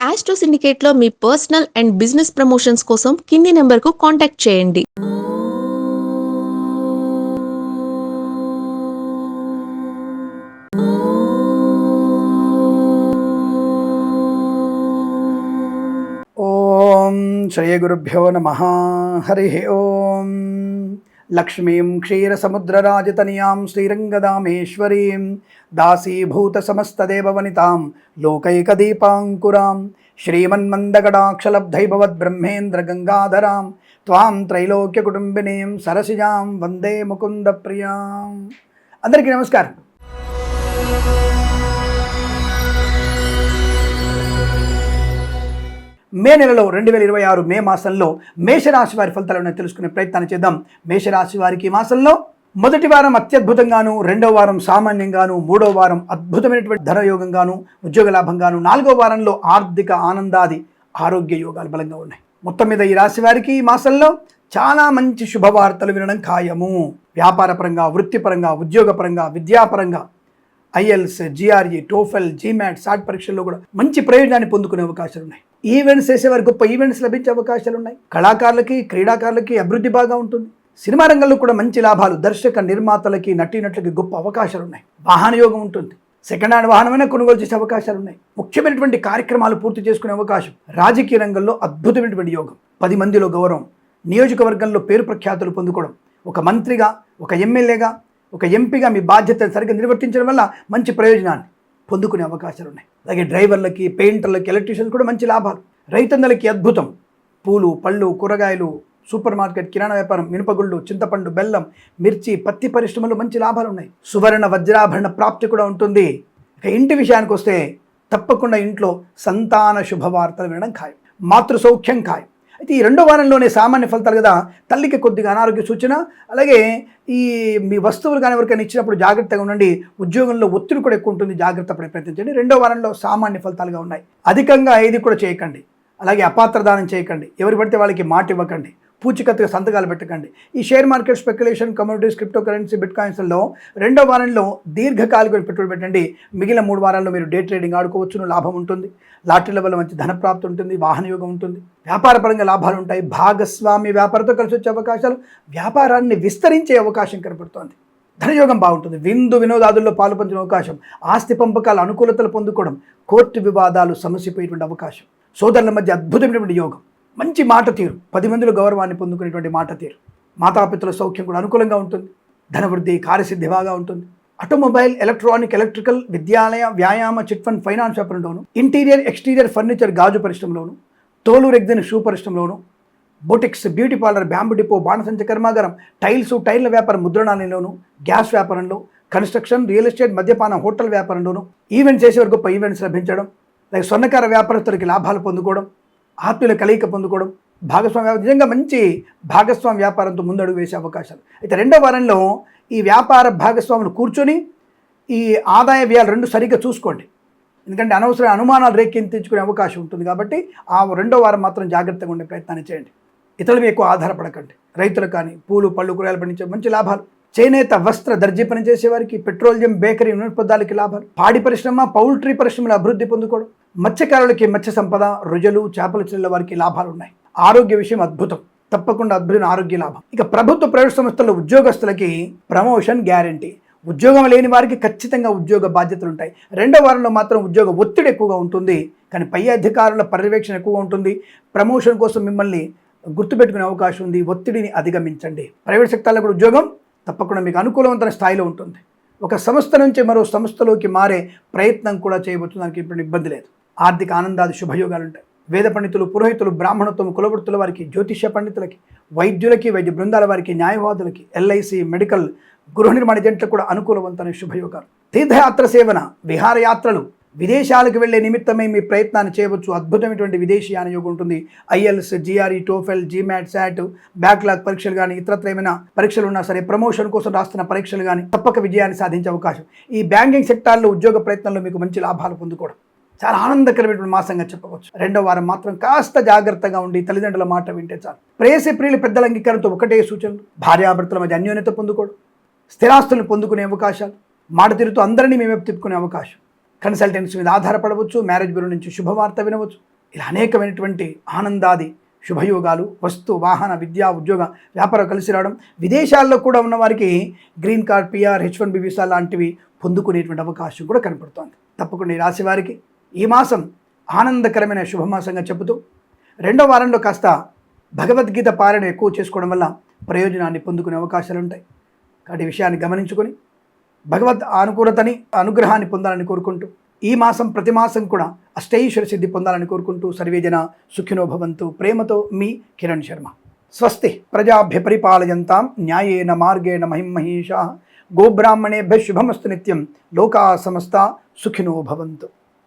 Astro సిండికేట్లో మీ personal and business promotions కోసం కింది నెంబర్కు కాంటాక్ట్ చేయండి. ఓం శ్రీ గురుభ్యో నమః. హరి ఓం. లక్ష్మీం క్షీరసముద్రరాజతనయాం శ్రీరంగదామేశ్వరీం దాసీభూత సమస్తదేవవనితాం లోకైకదీపాంకురాం శ్రీమన్మందగడాక్షలబ్ధైభవద్బ్రహ్మేంద్ర గంగాధరాం త్వాం త్రైలోక్యకుటుంబినీం సరసిజాం వందే ముకుంద ప్రియాం. అందరికీ నమస్కారం. మే నెలలో 2026 మే మాసంలో మేషరాశి వారి ఫలితాలను తెలుసుకునే ప్రయత్నాన్ని చేద్దాం. మేషరాశి వారికి ఈ మాసంలో మొదటి వారం అత్యద్భుతంగాను, రెండవ వారం సామాన్యంగాను, మూడవ వారం అద్భుతమైనటువంటి ధనయోగంగాను, ఉద్యోగ లాభంగాను, నాలుగవ వారంలో ఆర్థిక ఆనందాది ఆరోగ్య యోగాలు బలంగా ఉన్నాయి. మొత్తం మీద ఈ రాశి వారికి ఈ మాసంలో చాలా మంచి శుభవార్తలు వినడం ఖాయము. వ్యాపారపరంగా, వృత్తిపరంగా, ఉద్యోగపరంగా, విద్యాపరంగా ఐఎల్స్, జిఆర్ఈ, టోఫెల్, జీమాట్, సాట్ పరీక్షల్లో కూడా మంచి ప్రయోజనాన్ని పొందుకునే అవకాశాలు ఉన్నాయి. ఈవెంట్స్ చేసేవారు గొప్ప ఈవెంట్స్ లభించే అవకాశాలు ఉన్నాయి. కళాకారులకి, క్రీడాకారులకి అభివృద్ధి బాగా ఉంటుంది. సినిమా రంగంలో కూడా మంచి లాభాలు, దర్శక నిర్మాతలకి, నటీనటులకి గొప్ప అవకాశాలు ఉన్నాయి. వాహన యోగం ఉంటుంది. సెకండ్ హ్యాండ్ వాహనమైనా కొనుగోలు చేసే అవకాశాలు ఉన్నాయి. ముఖ్యమైనటువంటి కార్యక్రమాలు పూర్తి చేసుకునే అవకాశం. రాజకీయ రంగంలో అద్భుతమైనటువంటి యోగం. 10 మందిలో గౌరవం, నియోజకవర్గంలో పేరు ప్రఖ్యాతులు పొందుకోవడం, ఒక మంత్రిగా, ఒక ఎమ్మెల్యేగా, ఒక ఎంపీగా మీ బాధ్యతను సరిగ్గా నిర్వర్తించడం వల్ల మంచి ప్రయోజనాన్ని పొందుకునే అవకాశాలు ఉన్నాయి. అలాగే డ్రైవర్లకి, పెయింటర్లకి, ఎలక్ట్రీషియన్స్ కూడా మంచి లాభాలు. రైతన్నలకి అద్భుతం. పూలు, పళ్ళు, కూరగాయలు, సూపర్ మార్కెట్, కిరాణా వ్యాపారం, మినపగుళ్ళు, చింతపండు, బెల్లం, మిర్చి, పత్తి పరిశ్రమలు మంచి లాభాలు ఉన్నాయి. సువర్ణ వజ్రాభరణ ప్రాప్తి కూడా ఉంటుంది. ఇక ఇంటి విషయానికి వస్తే తప్పకుండా ఇంట్లో సంతాన శుభవార్తలు వినడం ఖాయం. మాతృ సౌఖ్యం ఖాయం. అయితే ఈ రెండో వారంలోనే సామాన్య ఫలితాలు కదా, తల్లికి కొద్దిగా అనారోగ్య సూచన. అలాగే ఈ మీ వస్తువులు కానీ ఎవరికైనా ఇచ్చినప్పుడు జాగ్రత్తగా ఉండండి. ఉద్యోగంలో ఒత్తిడి కూడా ఎక్కువ ఉంటుంది, జాగ్రత్త పడే ప్రయత్నించండి. రెండో వారంలో సామాన్య ఫలితాలుగా ఉన్నాయి. అధికంగా ఏది కూడా చేయకండి. అలాగే అపాత్ర దానం చేయకండి. ఎవరు పడితే వాళ్ళకి మాట ఇవ్వకండి. పూచికత్తుగా సంతకాలు పెట్టకండి. ఈ share market, speculation, commodities, crypto currency, bit కాయిన్స్లో రెండో వారంలో దీర్ఘకాలిక పెట్టుబడి పెట్టండి. మిగిలిన 3 వారాల్లో మీరు డే ట్రేడింగ్ ఆడుకోవచ్చును, లాభం ఉంటుంది. లాటరీల వల్ల మంచి ధనప్రాప్తి ఉంటుంది, వాహన యోగం ఉంటుంది. వ్యాపారపరంగా లాభాలు ఉంటాయి. భాగస్వామి వ్యాపారంతో కలిసి వచ్చే అవకాశాలు, వ్యాపారాన్ని విస్తరించే అవకాశం కనపడుతోంది. ధనయోగం బాగుంటుంది. విందు వినోదాదుల్లో పాల్పంచిన అవకాశం, ఆస్తి పంపకాల అనుకూలతలు పొందుకోవడం, కోర్టు వివాదాలు సమసిపోయేటువంటి అవకాశం, సోదరుల మధ్య అద్భుతమైనటువంటి యోగం, మంచి మాట తీరు, 10 మందిలో గౌరవాన్ని పొందుకునేటువంటి మాట తీరు, మాతాపితల సౌఖ్యం కూడా అనుకూలంగా ఉంటుంది. ధనవృద్ధి, కార్యసిద్ధి బాగా ఉంటుంది. ఆటోమొబైల్, ఎలక్ట్రానిక్, ఎలక్ట్రికల్, విద్యాలయ, వ్యాయామ, చిట్ ఫండ్, ఫైనాన్స్ వ్యాపారంలోను, ఇంటీరియర్, ఎక్స్టీరియర్ ఫర్నిచర్, గాజు పరిశ్రమలోను, తోలు రెగ్జిన్ షూ పరిశ్రమలోను, boutiques, beauty parlour, bamboo depot, బాణసంచ కర్మాగారం, టైల్స్, టైర్ల వ్యాపారం, ముద్రణాలయంలోను, గ్యాస్ వ్యాపారంలో, కన్స్ట్రక్షన్, రియల్ ఎస్టేట్, మద్యపాన, హోటల్ వ్యాపారంలోను, ఈవెంట్స్ చేసేవారు గొప్ప ఈవెంట్స్ లభించడం, అలాగే స్వర్ణకార వ్యాపారస్తులకి లాభాలు పొందుకోవడం, ఆత్మీయుల కలయిక పొందుకోవడం, భాగస్వామ్య, నిజంగా మంచి భాగస్వామ్య వ్యాపారంతో ముందడుగు వేసే అవకాశాలు. అయితే రెండో వారంలో ఈ వ్యాపార భాగస్వాములు కూర్చొని ఈ ఆదాయ వ్యయాలు 2 సరిగ్గా చూసుకోండి. ఎందుకంటే అనవసరమైన అనుమానాలు రేకెత్తించుకునే అవకాశం ఉంటుంది. కాబట్టి ఆ రెండో వారం మాత్రం జాగ్రత్తగా ఉండే ప్రయత్నాన్ని చేయండి. ఇతరుల మీద ఎక్కువ ఆధారపడకండి. రైతులు కానీ, పూలు, పళ్ళు, కూరగాయలు పండించే మంచి లాభాలు. చేనేత, వస్త్ర, దర్జీ పని చేసేవారికి, పెట్రోలియం, బేకరీ, నూనె పదార్థాలకి లాభాలు. పాడి పరిశ్రమ, పౌల్ట్రీ పరిశ్రమల అభివృద్ధి పొందుకోవడం, మత్స్యకారులకి మత్స్య సంపద, రొయ్యలు, చేపల చెల్లెల వారికి లాభాలు ఉన్నాయి. ఆరోగ్య విషయం అద్భుతం, తప్పకుండా అద్భుతమైన ఆరోగ్య లాభం. ఇక ప్రభుత్వ, ప్రైవేట్ సంస్థల్లో ఉద్యోగస్తులకి ప్రమోషన్ గ్యారంటీ. ఉద్యోగం లేని వారికి ఖచ్చితంగా ఉద్యోగ బాధ్యతలు ఉంటాయి. రెండో వారంలో మాత్రం ఉద్యోగ ఒత్తిడి ఎక్కువగా ఉంటుంది, కానీ పై అధికారుల పర్యవేక్షణ ఎక్కువగా ఉంటుంది. ప్రమోషన్ కోసం మిమ్మల్ని గుర్తుపెట్టుకునే అవకాశం ఉంది. ఒత్తిడిని అధిగమించండి. ప్రైవేట్ సెక్టార్లో కూడా ఉద్యోగం తప్పకుండా మీకు అనుకూలవంతమైన స్థాయిలో ఉంటుంది. ఒక సంస్థ నుంచి మరో సంస్థలోకి మారే ప్రయత్నం కూడా చేయవచ్చు. దానికి ఇప్పుడు ఇబ్బంది లేదు. ఆర్థిక ఆనందాది శుభయోగాలు ఉంటాయి. వేద పండితులు, పురోహితులు, బ్రాహ్మణత్వం, కులవృత్తుల వారికి, జ్యోతిష్య పండితులకి, వైద్యులకి, వైద్య బృందాల వారికి, న్యాయవాదులకి, ఎల్ఐసి, మెడికల్, గృహ నిర్మాణ ఏజెంట్లకు కూడా అనుకూలవంతమైన శుభయోగాలు. తీర్థయాత్ర సేవన, విహారయాత్రలు, విదేశాలకు వెళ్లే నిమిత్తమై మీ ప్రయత్నాన్ని చేయవచ్చు. అద్భుతమైనటువంటి విదేశీయాన యోగం ఉంటుంది. IELTS, GRE, TOEFL, GMAT, SAT, backlog పరీక్షలు కానీ, ఇతరత్ర ఏమైనా పరీక్షలు ఉన్నా సరే, ప్రమోషన్ కోసం రాస్తున్న పరీక్షలు కానీ తప్పక విజయాన్ని సాధించే అవకాశం. ఈ బ్యాంకింగ్ సెక్టార్లో ఉద్యోగ ప్రయత్నంలో మీకు మంచి లాభాలు పొందుకోవడం చాలా ఆనందకరమైనటువంటి మాసంగా చెప్పవచ్చు. రెండో వారం మాత్రం కాస్త జాగ్రత్తగా ఉండి తల్లిదండ్రుల మాట వింటే చాలు. ప్రేయసి ప్రియులు పెద్దల అంగీకారంతో ఒకటే సూచనలు. భార్యాభర్తల మధ్య అన్యోన్యత పొందుకోవడం, స్థిరాస్తులను పొందుకునే అవకాశాలు, మాట తీరుతూ అందరినీ మేమే తిప్పుకునే అవకాశం. కన్సల్టెన్సీ మీద ఆధారపడవచ్చు. మ్యారేజ్ బ్యూరో నుంచి శుభవార్త వినవచ్చు. ఇలా అనేకమైనటువంటి ఆనందాది శుభయోగాలు, వస్తు వాహన విద్యా ఉద్యోగ వ్యాపారం కలిసి రావడం, విదేశాల్లో కూడా ఉన్న వారికి green card, PR, H1B visa లాంటివి పొందుకునేటువంటి అవకాశం కూడా కనపడుతోంది. తప్పకుండా ఈ రాశి వారికి ఈ మాసం ఆనందకరమైన శుభమాసంగా చెబుతూ రెండో వారంలో కాస్త భగవద్గీత పారాయణ ఎక్కువ చేసుకోవడం వల్ల ప్రయోజనాన్ని పొందుకునే అవకాశాలు ఉంటాయి. కాబట్టి ఈ విషయాన్ని గమనించుకొని భగవద్ అనుకూలతని అనుగ్రహాన్ని పొందాలని కోరుకుంటూ ఈ మాసం ప్రతి మాసం కూడా అష్టైశ్వర సిద్ధి పొందాలని కోరుకుంటూ సర్వేజన సుఖినో భవంతు. ప్రేమతో మీ కిరణ్ శర్మ. స్వస్తి ప్రజాభ్య పరిపాలయంతాం న్యాయేన మార్గేణ మహిమహీషా. గోబ్రాహ్మణేభ్య శుభమస్తు నిత్యం. లోకా సమస్త సుఖినో భవంతు.